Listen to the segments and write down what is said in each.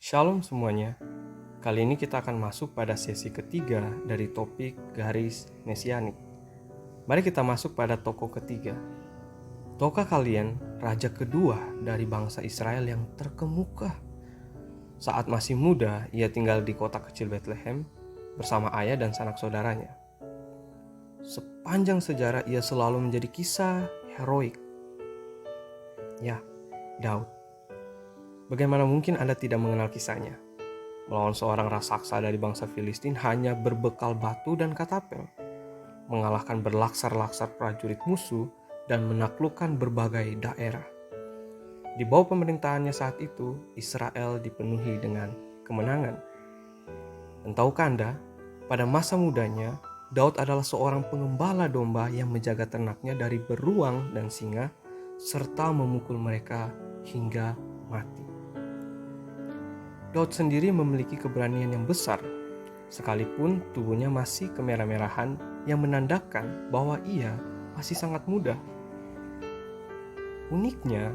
Shalom semuanya. Kali ini kita akan masuk pada sesi ketiga dari topik garis mesianik. Mari kita masuk pada tokoh ketiga. Tahukah kalian raja kedua dari bangsa Israel yang terkemuka? Saat masih muda, ia tinggal di kota kecil Bethlehem bersama ayah dan sanak saudaranya. Sepanjang sejarah ia selalu menjadi kisah heroik. Ya, Daud. Bagaimana mungkin Anda tidak mengenal kisahnya? Melawan seorang raksasa dari bangsa Filistin hanya berbekal batu dan katapel. Mengalahkan berlaksar-laksar prajurit musuh dan menaklukkan berbagai daerah. Di bawah pemerintahannya saat itu, Israel dipenuhi dengan kemenangan. Dan tahukah Anda, pada masa mudanya, Daud adalah seorang pengembala domba yang menjaga ternaknya dari beruang dan singa, serta memukul mereka hingga mati. Daud sendiri memiliki keberanian yang besar, sekalipun tubuhnya masih kemerah-merahan yang menandakan bahwa ia masih sangat muda. Uniknya,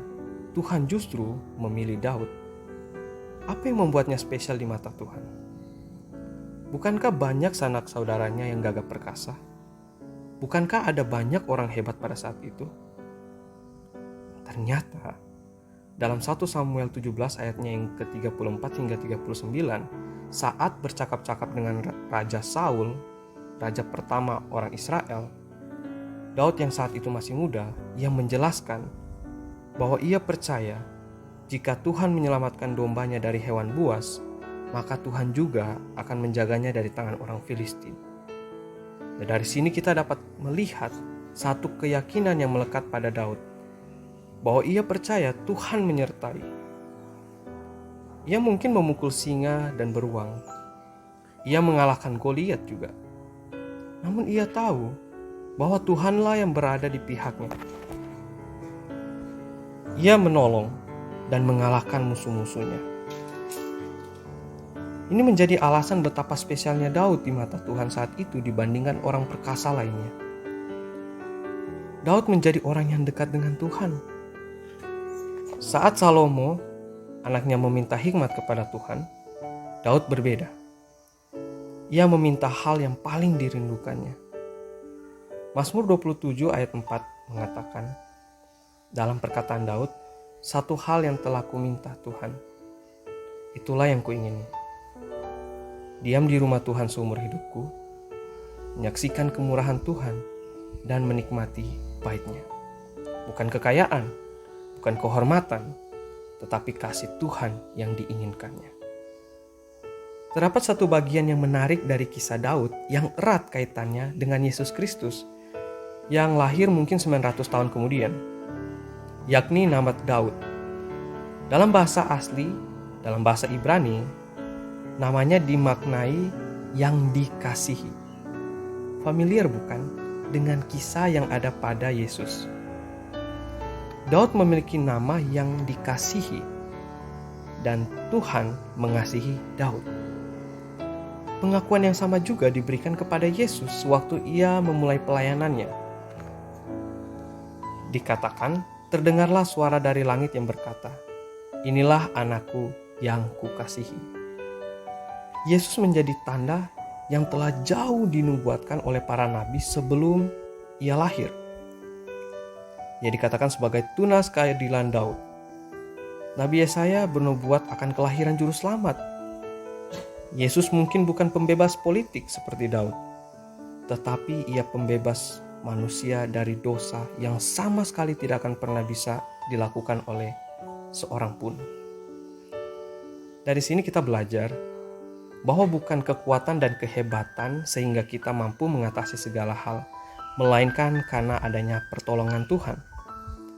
Tuhan justru memilih Daud. Apa yang membuatnya spesial di mata Tuhan? Bukankah banyak sanak saudaranya yang gagah perkasa? Bukankah ada banyak orang hebat pada saat itu? Ternyata, dalam 1 Samuel 17 ayatnya yang ke-34 hingga 39, saat bercakap-cakap dengan Raja Saul, raja pertama orang Israel, Daud yang saat itu masih muda, ia menjelaskan bahwa ia percaya jika Tuhan menyelamatkan dombanya dari hewan buas, maka Tuhan juga akan menjaganya dari tangan orang Filistin. Dan dari sini kita dapat melihat satu keyakinan yang melekat pada Daud, bahwa ia percaya Tuhan menyertai. Ia mungkin memukul singa dan beruang. Ia mengalahkan Goliat juga. Namun ia tahu bahwa Tuhanlah yang berada di pihaknya. Ia menolong dan mengalahkan musuh-musuhnya. Ini menjadi alasan betapa spesialnya Daud di mata Tuhan saat itu dibandingkan orang perkasa lainnya. Daud menjadi orang yang dekat dengan Tuhan. Saat Salomo, anaknya meminta hikmat kepada Tuhan, Daud berbeda. Ia meminta hal yang paling dirindukannya. Mazmur 27 ayat 4 mengatakan, dalam perkataan Daud, satu hal yang telah kuminta Tuhan, itulah yang kuingini. Diam di rumah Tuhan seumur hidupku, menyaksikan kemurahan Tuhan, dan menikmati baitnya. Bukan kekayaan, bukan kehormatan, tetapi kasih Tuhan yang diinginkannya. Terdapat satu bagian yang menarik dari kisah Daud yang erat kaitannya dengan Yesus Kristus yang lahir mungkin 900 tahun kemudian, yakni nama Daud. Dalam bahasa asli, dalam bahasa Ibrani, namanya dimaknai yang dikasihi. Familiar bukan dengan kisah yang ada pada Yesus? Daud memiliki nama yang dikasihi, dan Tuhan mengasihi Daud. Pengakuan yang sama juga diberikan kepada Yesus waktu ia memulai pelayanannya. Dikatakan, terdengarlah suara dari langit yang berkata, "Inilah anakku yang kukasihi." Yesus menjadi tanda yang telah jauh dinubuatkan oleh para nabi sebelum ia lahir. Ia dikatakan sebagai tunas keadilan Daud. Nabi Yesaya bernubuat akan kelahiran juru selamat. Yesus mungkin bukan pembebas politik seperti Daud, tetapi ia pembebas manusia dari dosa yang sama sekali tidak akan pernah bisa dilakukan oleh seorang pun. Dari sini kita belajar bahwa bukan kekuatan dan kehebatan sehingga kita mampu mengatasi segala hal, melainkan karena adanya pertolongan Tuhan.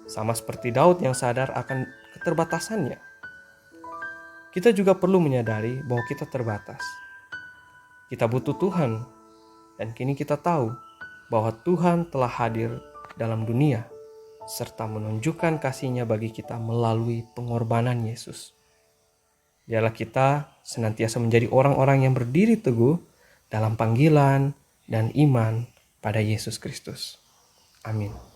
Sama seperti Daud yang sadar akan keterbatasannya, kita juga perlu menyadari bahwa kita terbatas. Kita butuh Tuhan, dan kini kita tahu bahwa Tuhan telah hadir dalam dunia, serta menunjukkan kasih-Nya bagi kita melalui pengorbanan Yesus. Biarlah kita senantiasa menjadi orang-orang yang berdiri teguh dalam panggilan dan iman pada Yesus Kristus. Amin.